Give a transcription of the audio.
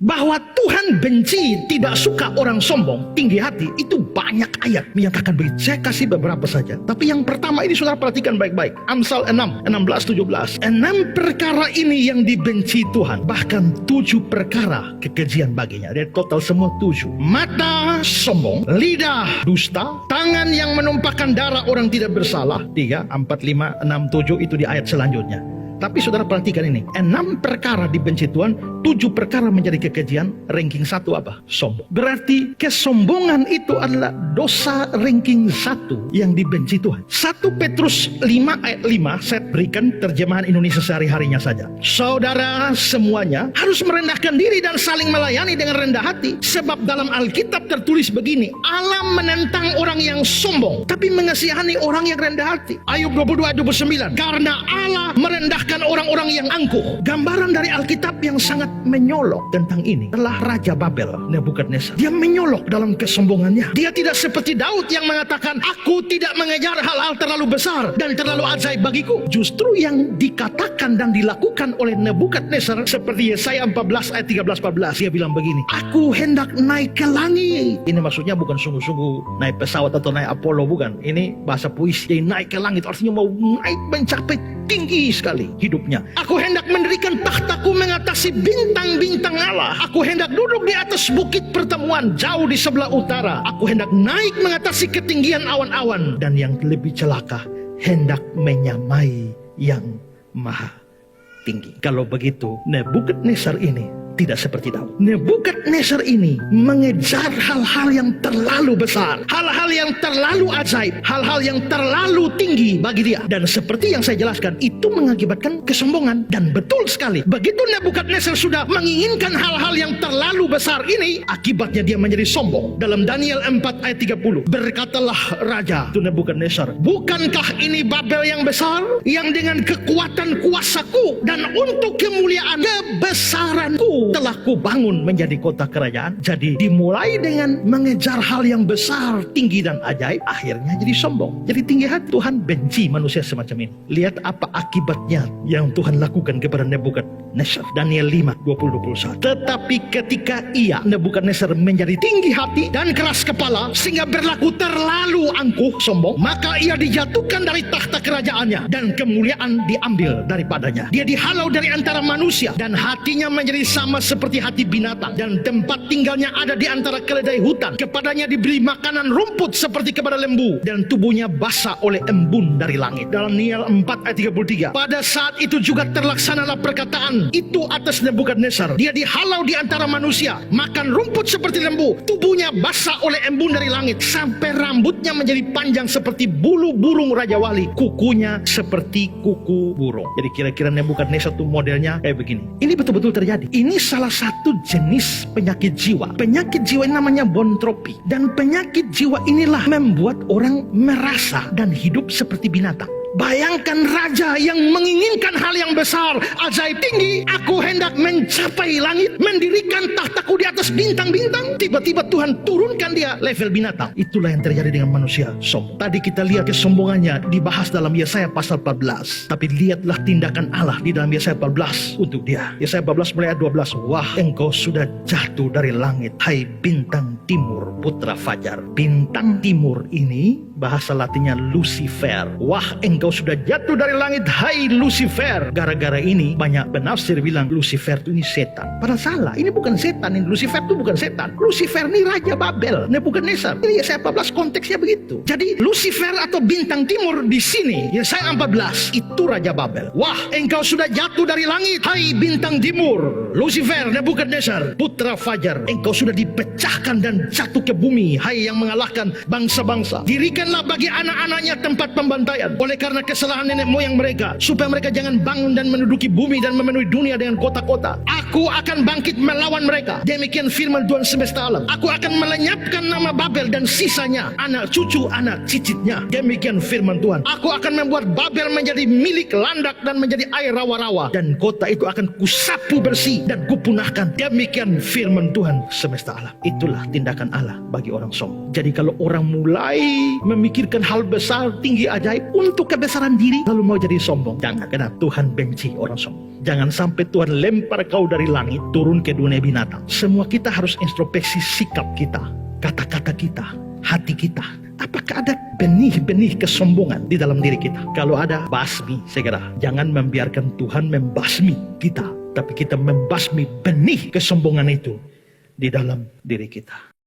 Bahwa Tuhan benci, tidak suka orang sombong, tinggi hati, itu banyak ayat menyatakan begitu. Saya kasih beberapa saja. Tapi yang pertama ini saudara perhatikan baik-baik. Amsal 6, 16, 17. 6 perkara ini yang dibenci Tuhan. Bahkan 7 perkara kekejian baginya. Dia total semua 7. Mata sombong, lidah dusta, tangan yang menumpahkan darah orang tidak bersalah. 3, 4, 5, 6, 7 itu di ayat selanjutnya. Tapi saudara perhatikan ini, 6 perkara dibenci Tuhan, 7 perkara menjadi kekejian. Ranking 1 apa? Sombong. Berarti kesombongan itu adalah dosa ranking 1 yang dibenci Tuhan. 1 Petrus 5 ayat 5, saya berikan terjemahan Indonesia sehari-harinya saja. Saudara semuanya harus merendahkan diri dan saling melayani dengan rendah hati. Sebab dalam Alkitab tertulis begini, Allah menentang orang yang sombong, tapi mengasihani orang yang rendah hati. Ayub 22 ayat 29. Karena Allah merendahkan orang-orang yang angkuh. Gambaran dari Alkitab yang sangat menyolok tentang ini adalah Raja Babel, Nebukadnezar. Dia menyolok dalam kesombongannya. Dia tidak seperti Daud yang mengatakan, aku tidak mengejar hal-hal terlalu besar dan terlalu ajaib bagiku. Justru yang dikatakan dan dilakukan oleh Nebukadnezar seperti Yesaya 14 ayat 13-14. Dia bilang begini, aku hendak naik ke langit. Ini maksudnya bukan sungguh-sungguh naik pesawat atau naik Apollo, bukan. Ini bahasa puisi. Dia naik ke langit artinya mau naik mencapai tinggi sekali hidupnya. Aku hendak mendirikan takhtaku mengatasi bintang-bintang Allah. Aku hendak duduk di atas bukit pertemuan jauh di sebelah utara. Aku hendak naik mengatasi ketinggian awan-awan. Dan yang lebih celaka, hendak menyamai yang maha tinggi. Kalau begitu, Nebukadnezar ini tidak seperti Daud. Nebukadnezar ini mengejar hal-hal yang terlalu besar, hal-hal yang terlalu ajaib, hal-hal yang terlalu tinggi bagi dia. Dan seperti yang saya jelaskan, itu mengakibatkan kesombongan. Dan betul sekali, begitu Nebukadnezar sudah menginginkan hal-hal yang terlalu besar ini, akibatnya dia menjadi sombong. Dalam Daniel 4 ayat 30, berkatalah Raja itu Nebukadnezar, bukankah ini Babel yang besar, yang dengan kekuatan kuasaku dan untuk kemuliaan kebesaranku telah kubangun menjadi kota kerajaan. Jadi dimulai dengan mengejar hal yang besar, tinggi dan ajaib, akhirnya jadi sombong, jadi tinggi hati. Tuhan benci manusia semacam ini. Lihat apa akibatnya yang Tuhan lakukan kepada Nebukadnezar. Daniel 5 20-21. Tetapi ketika ia Nebukadnezar menjadi tinggi hati dan keras kepala sehingga berlaku terlalu angkuh, sombong, maka ia dijatuhkan dari takhta kerajaannya dan kemuliaan diambil daripadanya. Dia dihalau dari antara manusia dan hatinya menjadi sama seperti hati binatang, dan tempat tinggalnya ada di antara keledai hutan. Kepadanya diberi makanan rumput seperti kepada lembu, dan tubuhnya basah oleh embun dari langit. Dalam Daniel 4 ayat 33. Pada saat itu juga terlaksanalah perkataan itu atas Nebukadnezar. Dia dihalau di antara manusia, makan rumput seperti lembu, tubuhnya basah oleh embun dari langit, sampai rambutnya menjadi panjang seperti bulu burung Raja Wali, kukunya seperti kuku burung. Jadi kira-kira Nebukadnezar itu modelnya kayak begini. Ini betul-betul terjadi. Ini salah satu jenis penyakit jiwa. Penyakit jiwa ini namanya bontropi. Dan penyakit jiwa inilah membuat orang merasa dan hidup seperti binatang. Bayangkan raja yang menginginkan hal yang besar, ajaib tinggi. Aku hendak mencapai langit, mendirikan tahtaku di atas bintang-bintang. Tiba-tiba Tuhan turunkan dia level binatang. Itulah yang terjadi dengan manusia sombong. Tadi kita lihat kesombongannya dibahas dalam Yesaya pasal 14. Tapi lihatlah tindakan Allah di dalam Yesaya 14 untuk dia. Yesaya 14 mulai ayat 12. Wah, engkau sudah jatuh dari langit, hai bintang timur, putra fajar. Bintang timur ini bahasa Latinnya Lucifer. Wah, engkau sudah jatuh dari langit, hai Lucifer. Gara-gara ini banyak penafsir bilang Lucifer itu ini setan. Padahal salah, ini bukan setan. Ini Lucifer itu bukan setan. Lucifer ini Raja Babel, Nebukadnezar. Ini Yesaya 14 konteksnya begitu. Jadi Lucifer atau bintang timur di sini Yesaya 14 itu Raja Babel. Wah, engkau sudah jatuh dari langit, hai bintang timur, Lucifer, Nebukadnezar, putra fajar. Engkau sudah dipecahkan dan jatuh ke bumi, hai yang mengalahkan bangsa-bangsa. Dirikanlah bagi anak-anaknya tempat pembantaian oleh karena kesalahan nenek moyang mereka, supaya mereka jangan bangun dan menduduki bumi dan memenuhi dunia dengan kota-kota. Aku akan bangkit melawan mereka. Demikian firman Tuhan semesta alam. Aku akan melenyapkan nama Babel dan sisanya, anak cucu anak cicitnya. Demikian firman Tuhan. Aku akan membuat Babel menjadi milik landak dan menjadi air rawa-rawa, dan kota itu akan kusapu bersih dan kupunahkan. Demikian firman Tuhan semesta alam. Itulah tindakan Allah bagi orang sombong. Jadi kalau orang mulai memikirkan hal besar, tinggi, ajaib untuk kebesaran diri, lalu mau jadi sombong. Jangan, karena Tuhan benci orang sombong. Jangan sampai Tuhan lempar kau dari langit, turun ke dunia binatang. Semua kita harus introspeksi sikap kita, kata-kata kita, hati kita. Apakah ada benih-benih kesombongan di dalam diri kita? Kalau ada, basmi segera. Jangan membiarkan Tuhan membasmi kita, tapi kita membasmi benih kesombongan itu di dalam diri kita.